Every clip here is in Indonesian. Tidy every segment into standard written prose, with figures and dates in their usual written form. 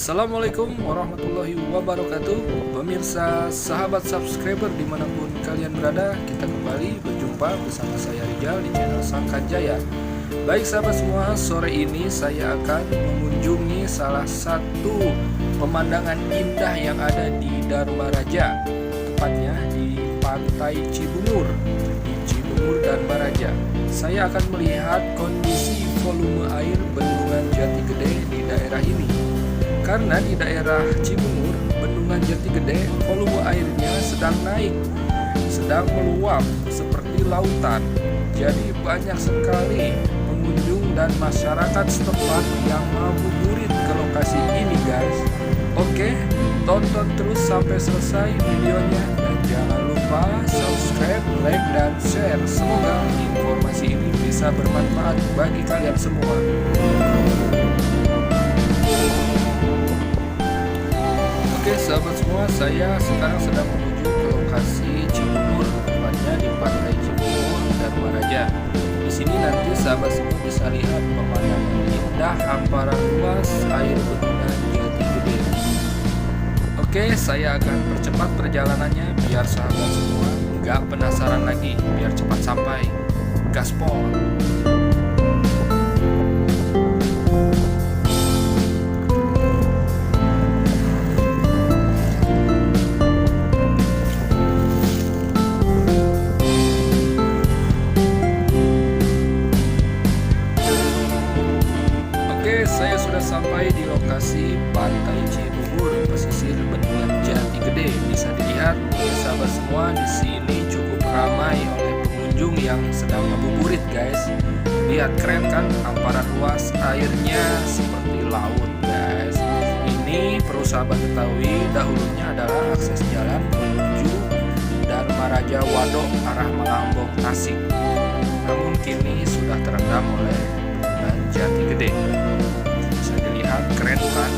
Assalamualaikum warahmatullahi wabarakatuh. Pemirsa, sahabat subscriber dimanapun kalian berada, kita kembali berjumpa bersama saya Rijal di channel Sangkan Jaya. Baik sahabat semua, sore ini saya akan mengunjungi salah satu pemandangan indah yang ada di Dharma Raja, tepatnya di Pantai Cibungur, di Cibungur Dharma Raja. Saya akan melihat kondisi volume air Bendungan Jati Gede di daerah ini. Karena di daerah Cibungur, Bendungan Jati Gede, volume airnya sedang naik, sedang meluap seperti lautan. Jadi banyak sekali pengunjung dan masyarakat setempat yang ngabuburit ke lokasi ini guys. Oke, tonton terus sampai selesai videonya dan jangan lupa subscribe, like, dan share. Semoga informasi ini bisa bermanfaat bagi kalian semua. Oke sahabat semua, saya sekarang sedang menuju ke lokasi Cibungur, tepatnya di Pantai Cibungur Dharma Raja. Di sini nanti sahabat semua bisa lihat pemandangan indah hamparan luas air Bendungan Jati Gede. Oke, saya akan percepat perjalanannya biar sahabat semua nggak penasaran lagi, biar cepat sampai. Gaspol. Saya sudah sampai di lokasi Pantai Cibungur, pesisir Bendungan Jati Gede. Bisa dilihat, sahabat semua, di sini cukup ramai oleh pengunjung yang sedang ngabuburit, guys. Lihat, keren kan? Hamparan luas airnya seperti laut, guys. Ini perlu sahabat ketahui, dahulunya adalah akses jalan menuju Dharma Raja Wadok arah Melambong Tasik. Namun kini sudah terendam oleh Bendungan Jati Gede. Keren kan?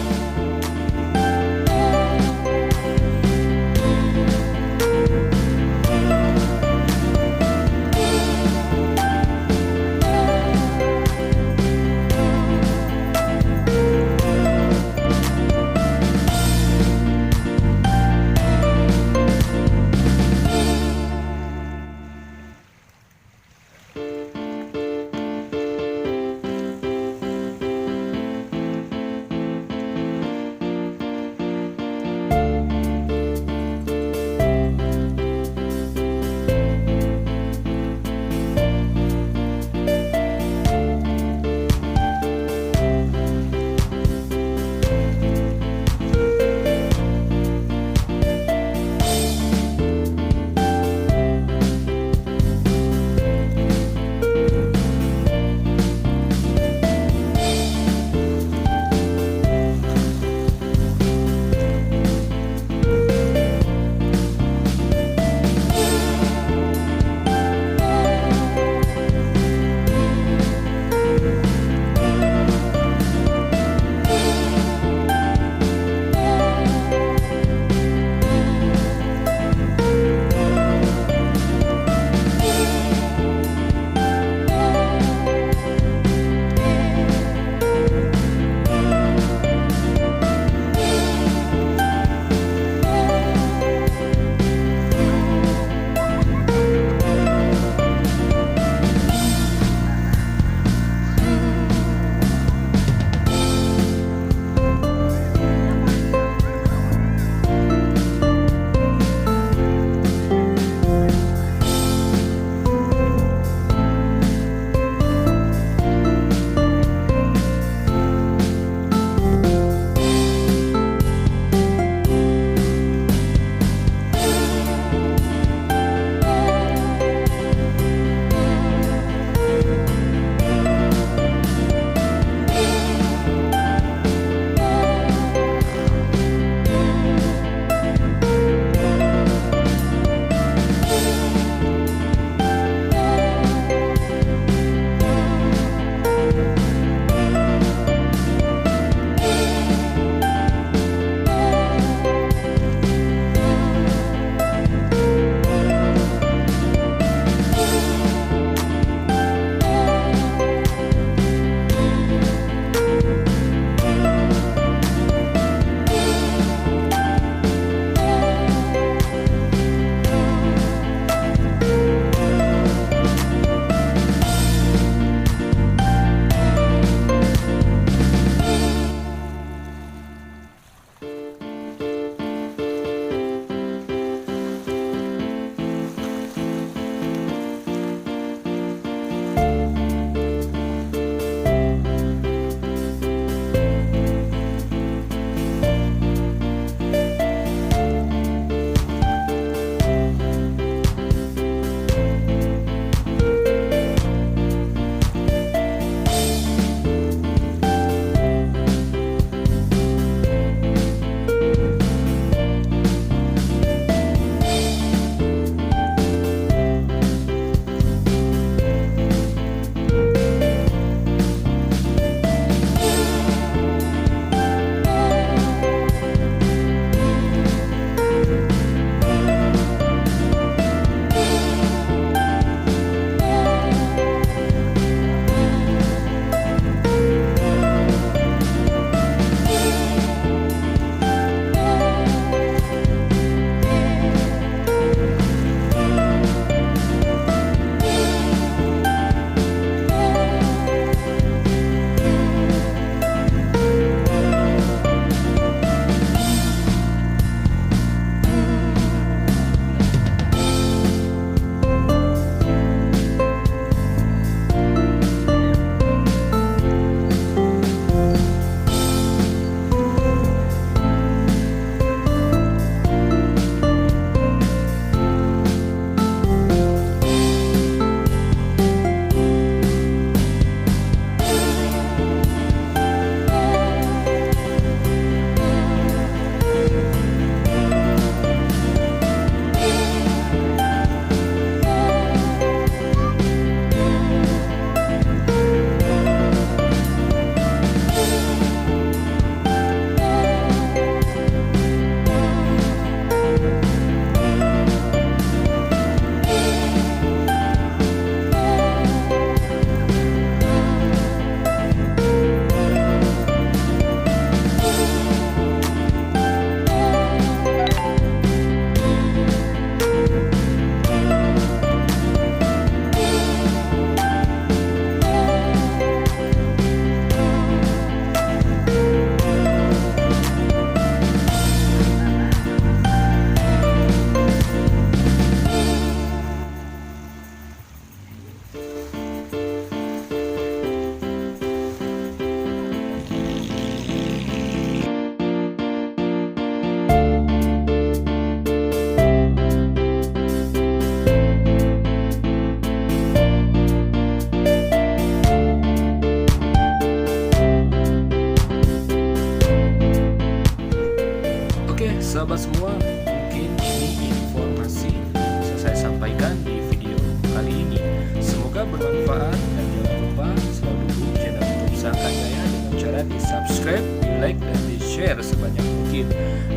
segera di subscribe, di like, dan di share sebanyak mungkin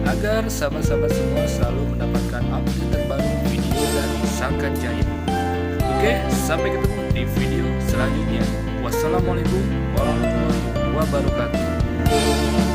agar sahabat-sahabat semua selalu mendapatkan update terbaru video dari Sangkan Jaya. Oke, sampai ketemu di video selanjutnya. Wassalamualaikum warahmatullahi wabarakatuh.